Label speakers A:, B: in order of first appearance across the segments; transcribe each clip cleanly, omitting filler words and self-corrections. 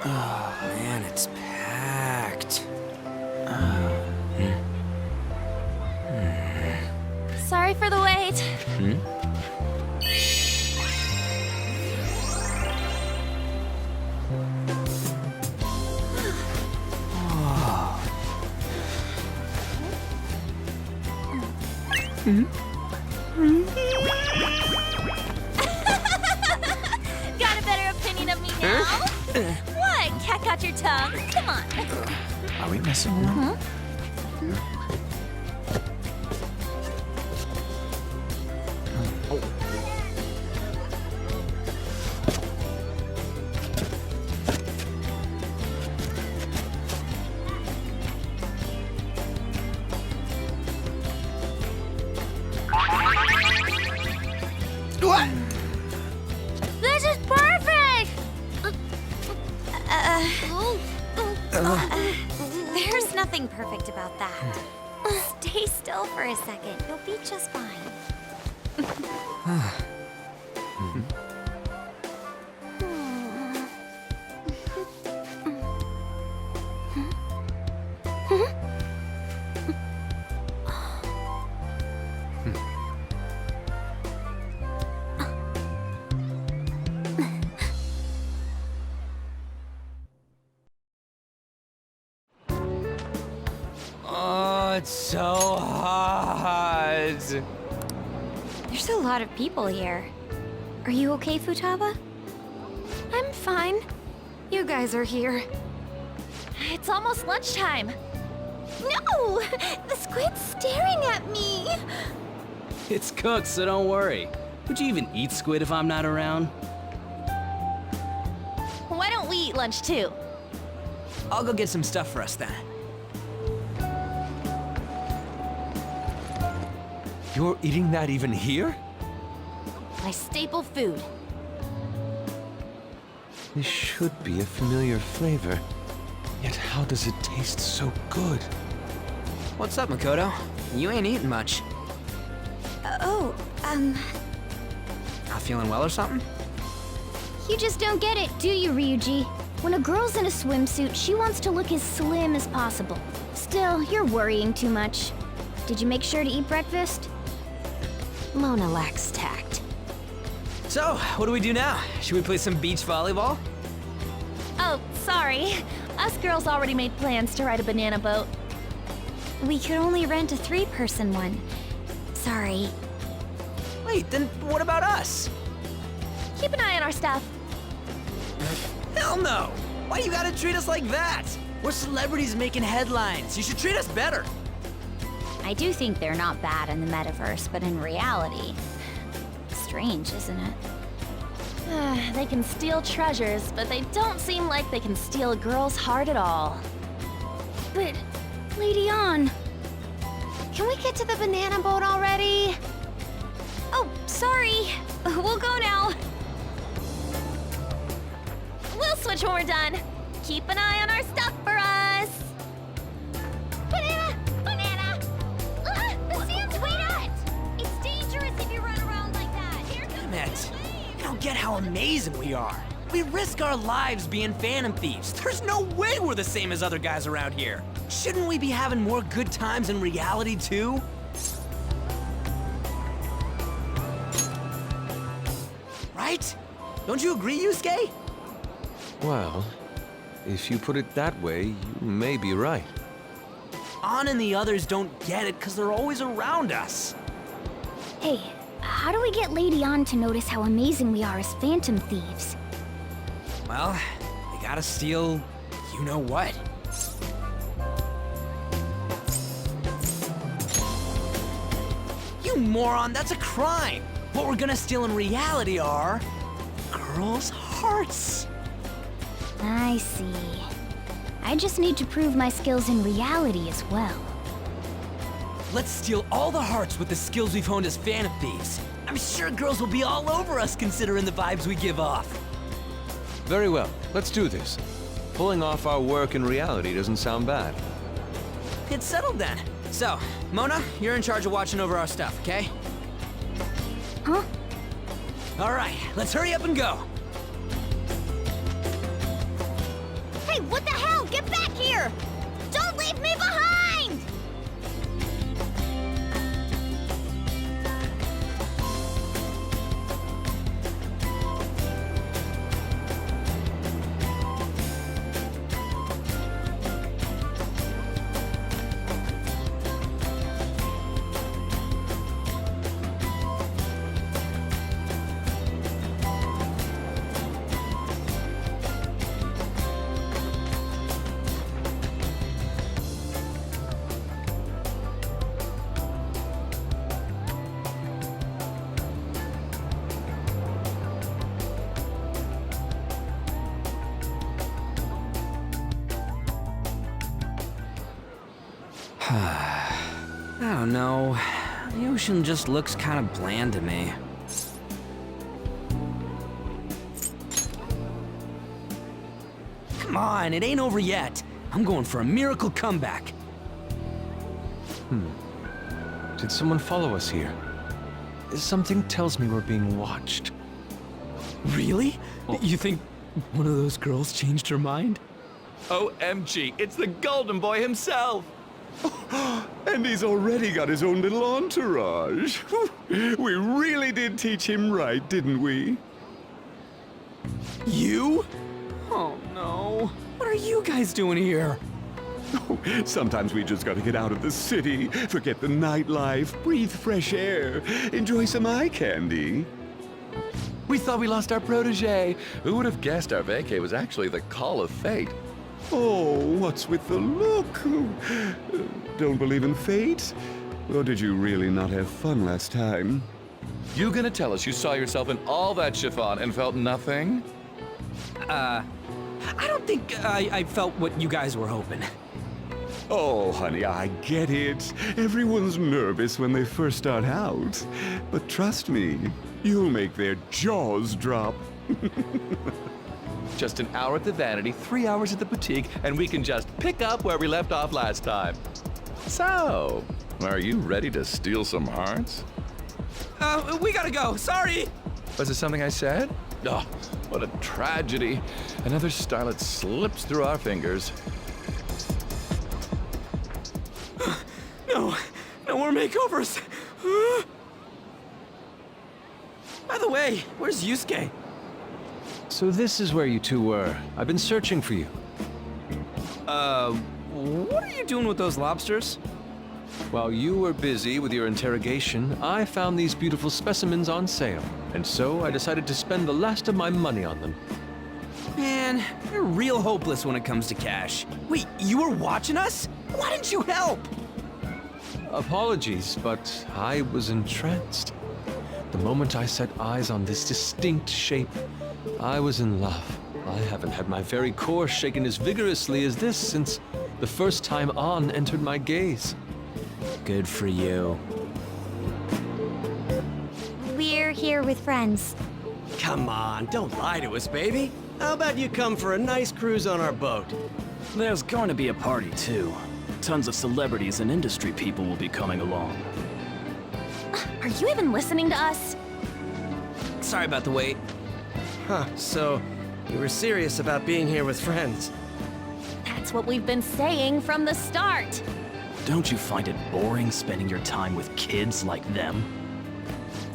A: Oh man, it's packed.
B: Sorry for the wait. Got a better opinion of me now? What? Cat got your tongue? Come on.
C: Are we messing around?
A: What?
B: This is perfect! There's nothing perfect about that. Stay still for a second. You'll be just fine.
A: Oh, it's so hot.
B: There's a lot of people here. Are you okay, Futaba? I'm fine. You guys are here. It's almost lunchtime. No! The squid's staring at me!
D: It's cooked, so don't worry. Would you even eat squid if I'm not around?
B: Why don't we eat lunch too?
A: I'll go get some stuff for us then.
C: You're eating that even here?
B: My staple food.
C: This should be a familiar flavor. Yet how does it taste so good?
A: What's up, Makoto? You ain't eating much. Not feeling well or something?
E: You just don't get it, do you, Ryuji? When a girl's in a swimsuit, she wants to look as slim as possible. Still, you're worrying too much. Did you make sure to eat breakfast?
B: Mona lacks tact.
A: So, what do we do now? Should we play some beach volleyball?
B: Oh, sorry. Us girls already made plans to ride a banana boat. We could only rent a 3-person one. Sorry.
A: Wait, then what about us?
B: Keep an eye on our stuff.
A: Hell no! Why you gotta treat us like that? We're celebrities making headlines. You should treat us better.
E: I do think they're not bad in the metaverse, but in reality... Strange, isn't it?
B: They can steal treasures, but they don't seem like they can steal a girl's heart at all.
E: But, Lady Ann...
B: Can we get to the banana boat already? Oh, sorry. We'll go now. We'll switch when we're done. Keep an eye on our stuff for us. Banana! Banana! The sand's way nut! It's dangerous if you run around like that. Here comes
A: Damn it.
B: the wave.
A: You don't get how amazing we are. We risk our lives being Phantom Thieves. There's no way we're the same as other guys around here. Shouldn't we be having more good times in reality, too? Right? Don't you agree, Yusuke?
C: Well, if you put it that way, you may be right.
A: Ann and the others don't get it because they're always around us.
E: Hey, how do we get Lady Ann to notice how amazing we are as Phantom Thieves?
A: Well, we gotta steal you-know-what. You moron, that's a crime! What we're gonna steal in reality are... girls' hearts!
E: I see. I just need to prove my skills in reality as well.
A: Let's steal all the hearts with the skills we've honed as Phantom Thieves. I'm sure girls will be all over us considering the vibes we give off.
C: Very well, let's do this. Pulling off our work in reality doesn't sound bad.
A: It's settled then. So, Mona, you're in charge of watching over our stuff, okay?
E: Huh?
A: All right, let's hurry up and go.
E: Hey, what the hell? Get back here! Don't leave me behind!
A: I don't know. The ocean just looks kind of bland to me. Come on, it ain't over yet. I'm going for a miracle comeback.
C: Did someone follow us here? Something tells me we're being watched.
A: Really? You think one of those girls changed her mind?
F: OMG, it's the Golden Boy himself! And he's already got his own little entourage. We really did teach him right, didn't we?
A: You? Oh no. What are you guys doing here?
F: Sometimes we just gotta get out of the city, forget the nightlife, breathe fresh air, enjoy some eye candy. We thought we lost our protege. Who would have guessed our vacay was actually the call of fate? Oh, what's with the look? Don't believe in fate? Or did you really not have fun last time? You gonna tell us you saw yourself in all that chiffon and felt nothing?
A: I don't think I felt what you guys were hoping.
F: Oh, honey, I get it. Everyone's nervous when they first start out. But trust me, you'll make their jaws drop. Just an hour at the Vanity, 3 hours at the boutique, and we can just pick up where we left off last time. So, are you ready to steal some hearts?
A: We gotta go. Sorry.
F: Was it something I said? Oh, what a tragedy. Another starlet slips through our fingers.
A: No more makeovers. By the way, where's Yusuke?
C: So this is where you two were. I've been searching for you.
A: What are you doing with those lobsters?
C: While you were busy with your interrogation, I found these beautiful specimens on sale. And so I decided to spend the last of my money on them.
A: Man, you're real hopeless when it comes to cash. Wait, you were watching us? Why didn't you help?
C: Apologies, but I was entranced. The moment I set eyes on this distinct shape, I was in love. I haven't had my very core shaken as vigorously as this since the first time On entered my gaze.
A: Good for you.
B: We're here with friends.
G: Come on, don't lie to us, baby. How about you come for a nice cruise on our boat?
D: There's going to be a party, too. Tons of celebrities and industry people will be coming along.
B: Are you even listening to us?
A: Sorry about the wait.
G: Huh, so you were serious about being here with friends.
B: That's what we've been saying from the start.
D: Don't you find it boring spending your time with kids like them?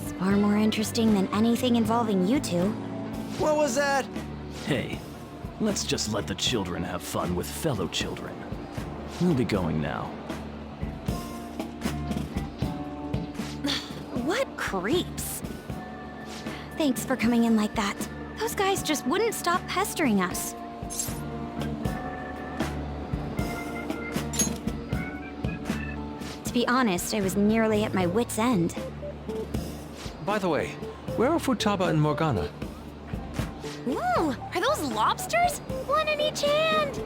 B: It's far more interesting than anything involving you two.
G: What was that?
D: Hey, let's just let the children have fun with fellow children. We'll be going now.
B: What creeps. Thanks for coming in like that. Those guys just wouldn't stop pestering us. To be honest, I was nearly at my wit's end.
C: By the way, where are Futaba and Morgana?
B: Ooh, are those lobsters? One in each hand!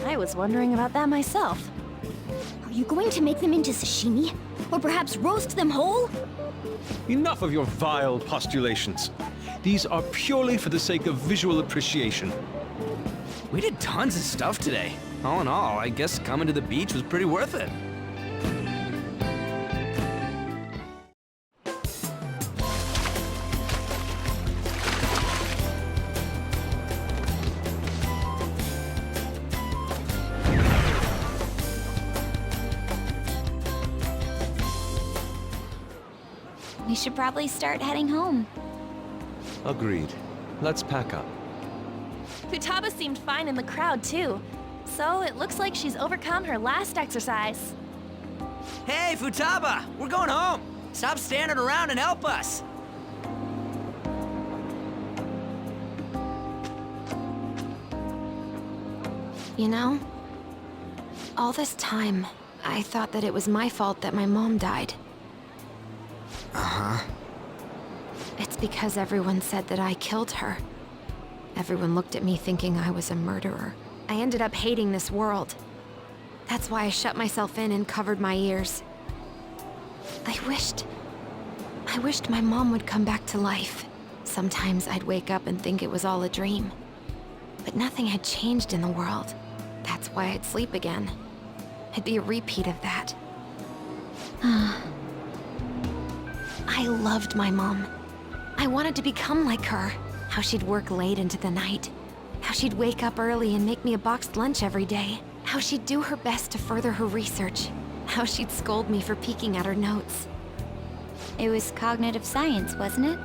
B: I was wondering about that myself.
E: Are you going to make them into sashimi? Or perhaps roast them whole?
C: Enough of your vile postulations. These are purely for the sake of visual appreciation.
A: We did tons of stuff today. All in all, I guess coming to the beach was pretty worth it.
B: We should probably start heading home.
C: Agreed. Let's pack up.
H: Futaba seemed fine in the crowd, too. So it looks like she's overcome her last exercise.
A: Hey, Futaba! We're going home! Stop standing around and help us!
I: You know, all this time, I thought that it was my fault that my mom died.
A: Uh-huh.
I: It's because everyone said that I killed her. Everyone looked at me thinking I was a murderer. I ended up hating this world. That's why I shut myself in and covered my ears. I wished my mom would come back to life. Sometimes I'd wake up and think it was all a dream. But nothing had changed in the world. That's why I'd sleep again. It'd be a repeat of that. I loved my mom. I wanted to become like her. How she'd work late into the night. How she'd wake up early and make me a boxed lunch every day. How she'd do her best to further her research. How she'd scold me for peeking at her notes.
B: It was cognitive science, wasn't it?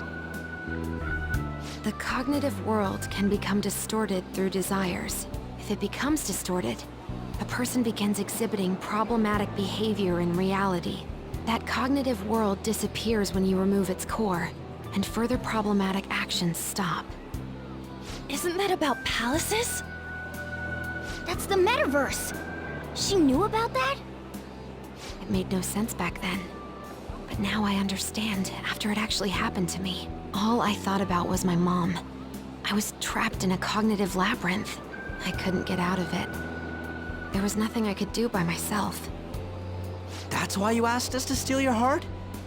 I: The cognitive world can become distorted through desires. If it becomes distorted, a person begins exhibiting problematic behavior in reality. That cognitive world disappears when you remove its core, and further problematic actions stop.
H: Isn't that about palaces?
E: That's the metaverse. She knew about that?
I: It made no sense back then. But now I understand, after it actually happened to me. All I thought about was my mom. I was trapped in a cognitive labyrinth. I couldn't get out of it. There was nothing I could do by myself.
A: That's why you asked us to steal your heart?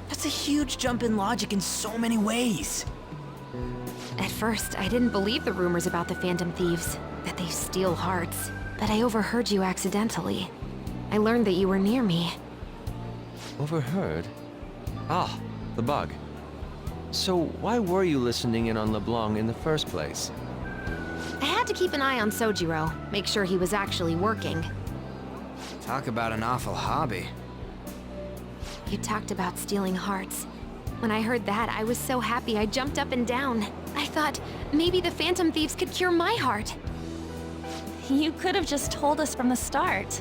A: That's a huge jump in logic in so many ways.
I: At first, I didn't believe the rumors about the Phantom Thieves, that they steal hearts. But I overheard you accidentally. I learned that you were near me.
C: Overheard? Ah, the bug. So why were you listening in on LeBlanc in the first place?
I: I had to keep an eye on Sojiro, make sure he was actually working.
A: Talk about an awful hobby.
I: You talked about stealing hearts. When I heard that, I was so happy I jumped up and down. I thought, maybe the Phantom Thieves could cure my heart.
H: You could have just told us from the start.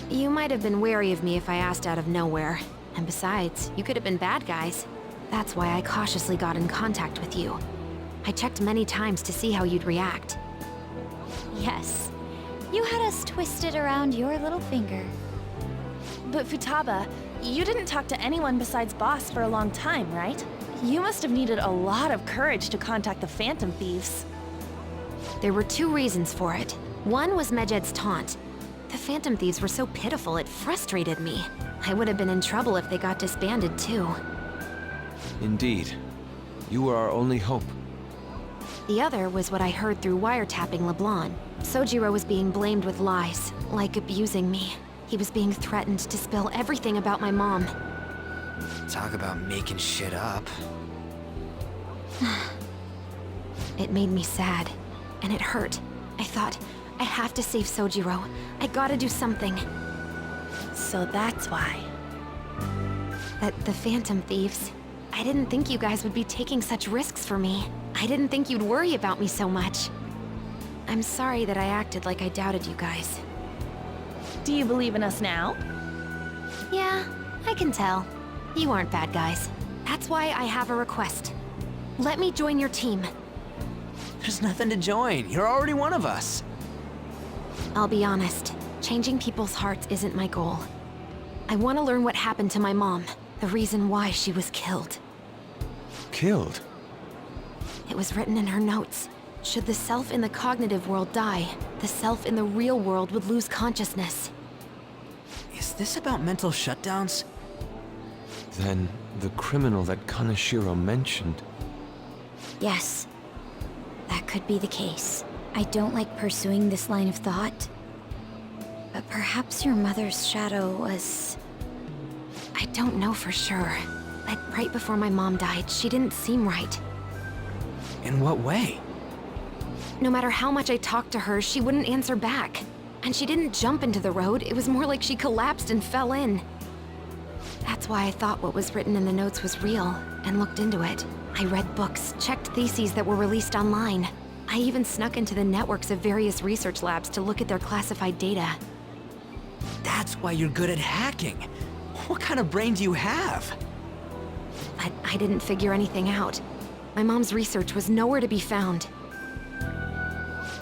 I: You might have been wary of me if I asked out of nowhere. And besides, you could have been bad guys. That's why I cautiously got in contact with you. I checked many times to see how you'd react.
B: Yes. You had us twisted around your little finger.
H: But Futaba, you didn't talk to anyone besides Boss for a long time, right? You must have needed a lot of courage to contact the Phantom Thieves.
I: There were two reasons for it. One was Medjed's taunt. The Phantom Thieves were so pitiful it frustrated me. I would have been in trouble if they got disbanded too.
C: Indeed. You were our only hope.
I: The other was what I heard through wiretapping LeBlanc. Sojiro was being blamed with lies, like abusing me. He was being threatened to spill everything about my mom.
A: Talk about making shit up.
I: It made me sad, and it hurt. I thought, I have to save Sojiro. I gotta do something.
H: So that's why.
I: The Phantom Thieves. I didn't think you guys would be taking such risks for me. I didn't think you'd worry about me so much. I'm sorry that I acted like I doubted you guys.
H: Do you believe in us now?
I: Yeah, I can tell. You aren't bad guys. That's why I have a request. Let me join your team.
A: There's nothing to join. You're already one of us.
I: I'll be honest. Changing people's hearts isn't my goal. I want to learn what happened to my mom. The reason why she was killed.
C: Killed?
I: It was written in her notes. Should the self in the cognitive world die, the self in the real world would lose consciousness.
A: Is this about mental shutdowns?
C: Then the criminal that Kaneshiro mentioned.
B: Yes. That could be the case. I don't like pursuing this line of thought. But perhaps your mother's shadow was...
I: I don't know for sure. Like right before my mom died, she didn't seem right.
A: In what way?
I: No matter how much I talked to her, she wouldn't answer back. And she didn't jump into the road, it was more like she collapsed and fell in. That's why I thought what was written in the notes was real, and looked into it. I read books, checked theses that were released online. I even snuck into the networks of various research labs to look at their classified data.
A: That's why you're good at hacking. What kind of brain do you have?
I: But I didn't figure anything out. My mom's research was nowhere to be found.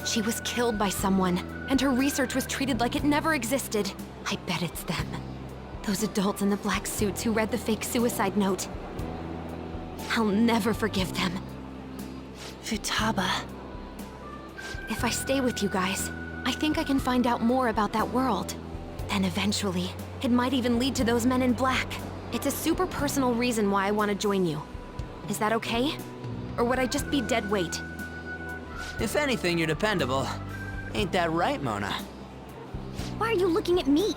I: She was killed by someone, and her research was treated like it never existed. I bet it's them. Those adults in the black suits who read the fake suicide note. I'll never forgive them.
H: Futaba.
I: If I stay with you guys, I think I can find out more about that world. Then eventually, it might even lead to those men in black. It's a super personal reason why I want to join you. Is that okay? Or would I just be dead weight?
A: If anything, you're dependable. Ain't that right, Mona?
E: Why are you looking at me?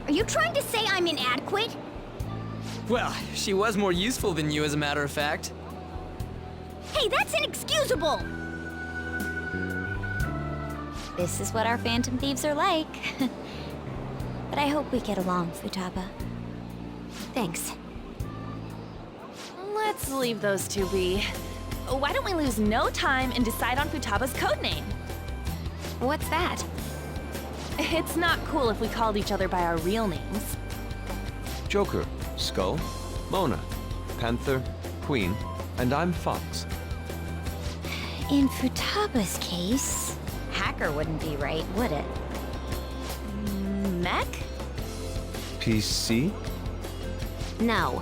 E: Are you trying to say I'm inadequate?
A: Well, she was more useful than you, as a matter of fact.
E: Hey, that's inexcusable!
B: This is what our Phantom Thieves are like. But I hope we get along, Futaba.
I: Thanks.
H: Let's leave those two be. Why don't we lose no time and decide on Futaba's codename?
I: What's that?
H: It's not cool if we called each other by our real names.
C: Joker, Skull, Mona, Panther, Queen, and I'm Fox.
B: In Futaba's case, Hacker wouldn't be right, would it?
H: Mech?
C: PC?
E: No.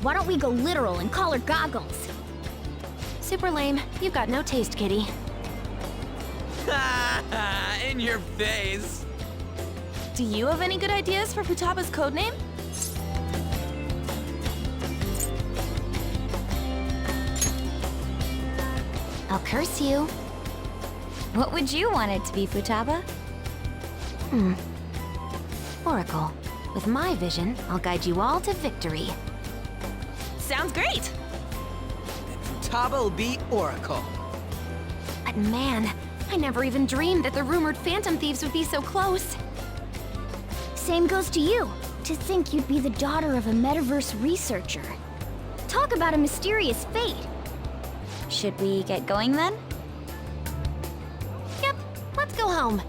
E: Why don't we go literal and call her Goggles?
I: Super lame. You've got no taste, kitty.
A: In your face.
H: Do you have any good ideas for Futaba's codename?
B: I'll curse you. What would you want it to be, Futaba?
I: Oracle. With my vision, I'll guide you all to victory.
H: Sounds great!
A: Futaba will be Oracle.
I: But man, I never even dreamed that the rumored Phantom Thieves would be so close.
E: Same goes to you. To think you'd be the daughter of a metaverse researcher. Talk about a mysterious fate.
B: Should we get going then?
I: Yep, let's go home.